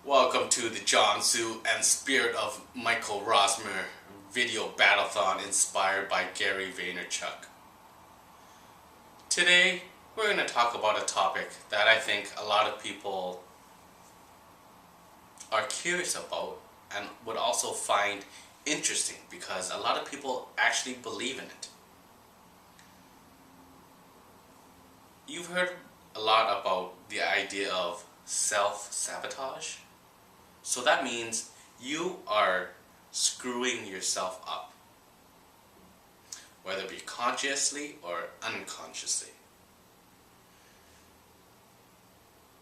Welcome to the John Sue and Spirit of Michael Rosmer video battlethon inspired by Gary Vaynerchuk. Today, we're going to talk about a topic that I think a lot of people are curious about and would also find interesting because a lot of people actually believe in it. You've heard a lot about the idea of self-sabotage. So that means you are screwing yourself up, whether it be consciously or unconsciously.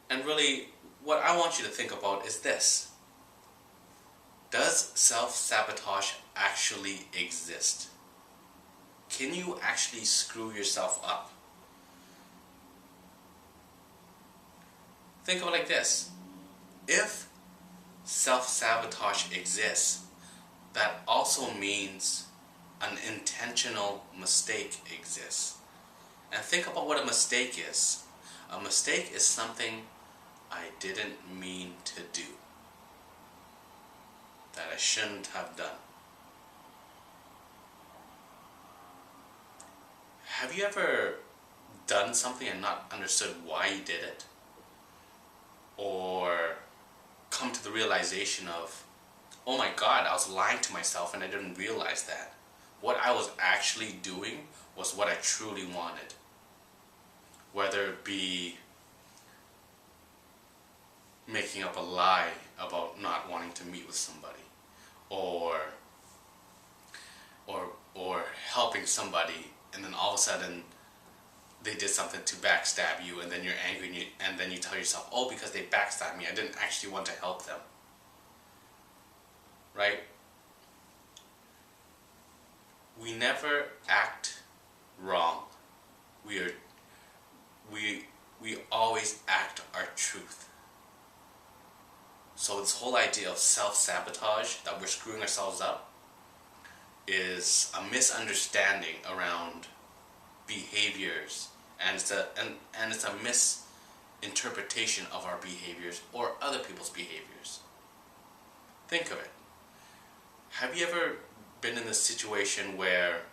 And really, what I want you to think about is this. Does self-sabotage actually exist? Can you actually screw yourself up? Think of it like this. If self-sabotage exists, that also means an intentional mistake exists. And think about what a mistake is. A mistake is something I didn't mean to do, that I shouldn't have done. Have you ever done something and not understood why you did it? Or come to the realization of, oh my God, I was lying to myself and I didn't realize that. What I was actually doing was what I truly wanted. Whether it be making up a lie about not wanting to meet with somebody, or helping somebody, and then all of a sudden they did something to backstab you, and then you're angry, and then you tell yourself, oh, because they backstabbed me, I didn't actually want to help them. Right? We never act wrong. We always act our truth. So this whole idea of self-sabotage, that we're screwing ourselves up, is a misunderstanding around behaviors, and it's a misinterpretation of our behaviors or other people's behaviors. Think of it. Have you ever been in a situation where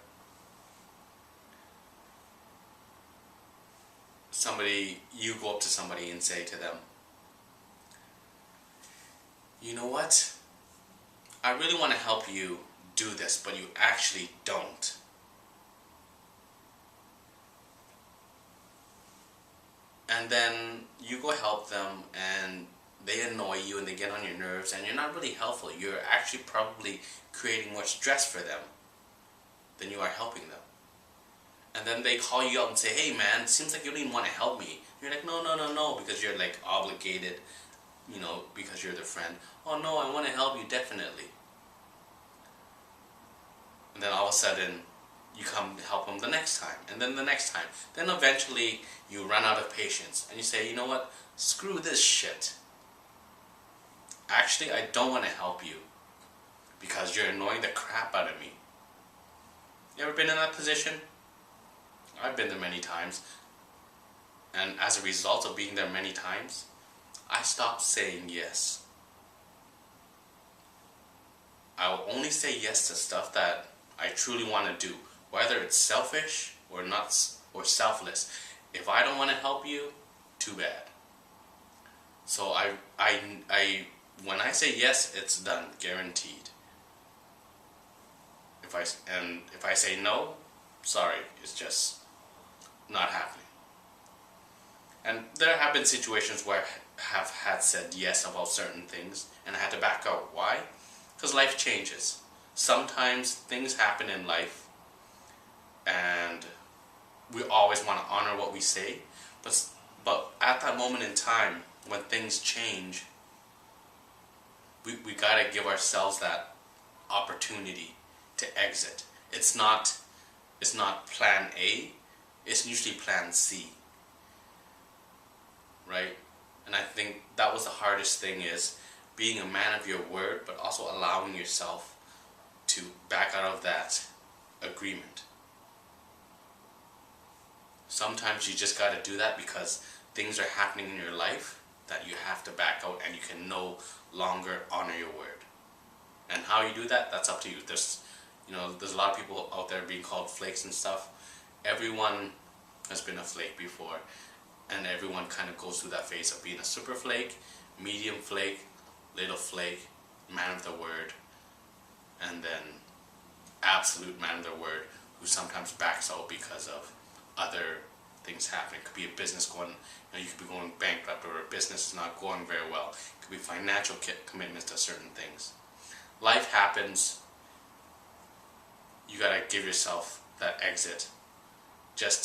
you go up to somebody and say to them, you know what? I really want to help you do this, but you actually don't. And then you go help them and they annoy you and they get on your nerves and you're not really helpful. You're actually probably creating more stress for them than you are helping them. And then they call you up and say, hey man, it seems like you don't even want to help me. You're like, no, because you're like obligated, because you're their friend. Oh no, I want to help you, definitely. And then all of a sudden, you come to help them the next time, and then the next time. Then eventually, you run out of patience, and you say, you know what, screw this shit. Actually, I don't want to help you, because you're annoying the crap out of me. You ever been in that position? I've been there many times. And as a result of being there many times, I stopped saying yes. I will only say yes to stuff that I truly want to do, whether it's selfish or not, or selfless. If I don't want to help you, too bad. So when I say yes, it's done, guaranteed. If I say no, sorry, it's just not happening. And there have been situations where I have had said yes about certain things and I had to back out. Why? Because life changes. Sometimes things happen in life and we always want to honor what we say, but at that moment in time when things change, we gotta give ourselves that opportunity to exit. It's not plan A, it's usually plan C. Right? And I think that was the hardest thing, is being a man of your word, but also allowing yourself to back out of that agreement. Sometimes you just got to do that because things are happening in your life that you have to back out and you can no longer honor your word. And how you do that, that's up to you. There's a lot of people out there being called flakes and stuff. Everyone has been a flake before, and everyone kind of goes through that phase of being a super flake, medium flake, little flake, man of the word, and then absolute man of the word who sometimes backs out because of other things happening. It could be a business going, you could be going bankrupt, or a business is not going very well. It could be financial commitments to certain things. Life happens. You gotta give yourself that exit just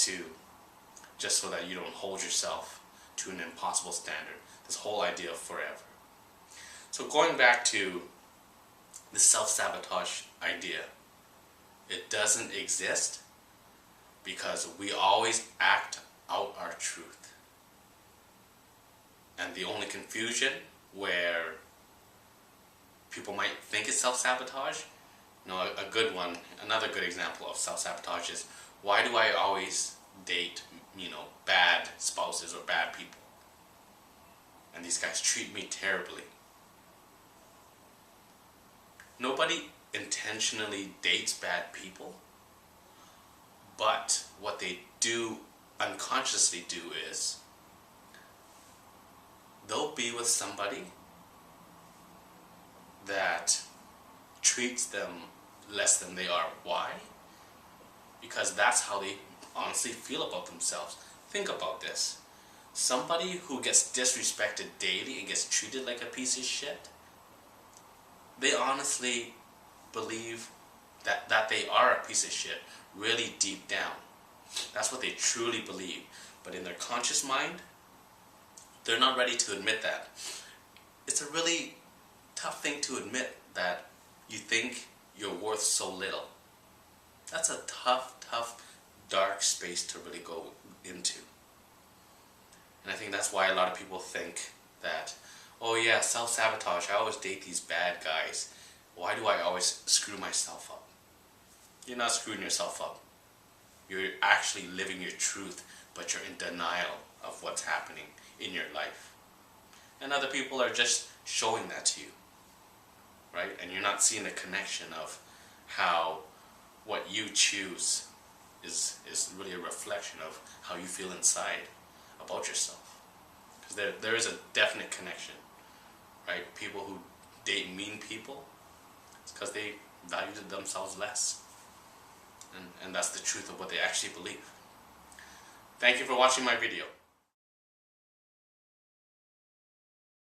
so that you don't hold yourself to an impossible standard. This whole idea of forever. So going back to the self-sabotage idea, it doesn't exist because we always act out our truth. And the only confusion where people might think it's self-sabotage, a good one, another good example of self-sabotage is, why do I always date, bad spouses or bad people? And these guys treat me terribly. Nobody intentionally dates bad people, but what they do unconsciously do is they'll be with somebody that treats them less than they are. Why? Because that's how they honestly feel about themselves. Think about this. Somebody who gets disrespected daily and gets treated like a piece of shit, they honestly believe that they are a piece of shit, really deep down. That's what they truly believe. But in their conscious mind, they're not ready to admit that. It's a really tough thing to admit that you think you're worth so little. That's a tough, dark space to really go into. And I think that's why a lot of people think that, oh yeah, self-sabotage, I always date these bad guys. Why do I always screw myself up? You're not screwing yourself up. You're actually living your truth, but you're in denial of what's happening in your life. And other people are just showing that to you, right? And you're not seeing the connection of how what you choose is really a reflection of how you feel inside about yourself. Because there is a definite connection, right? People who date mean people, it's because they value themselves less. And that's the truth of what they actually believe. Thank you for watching my video.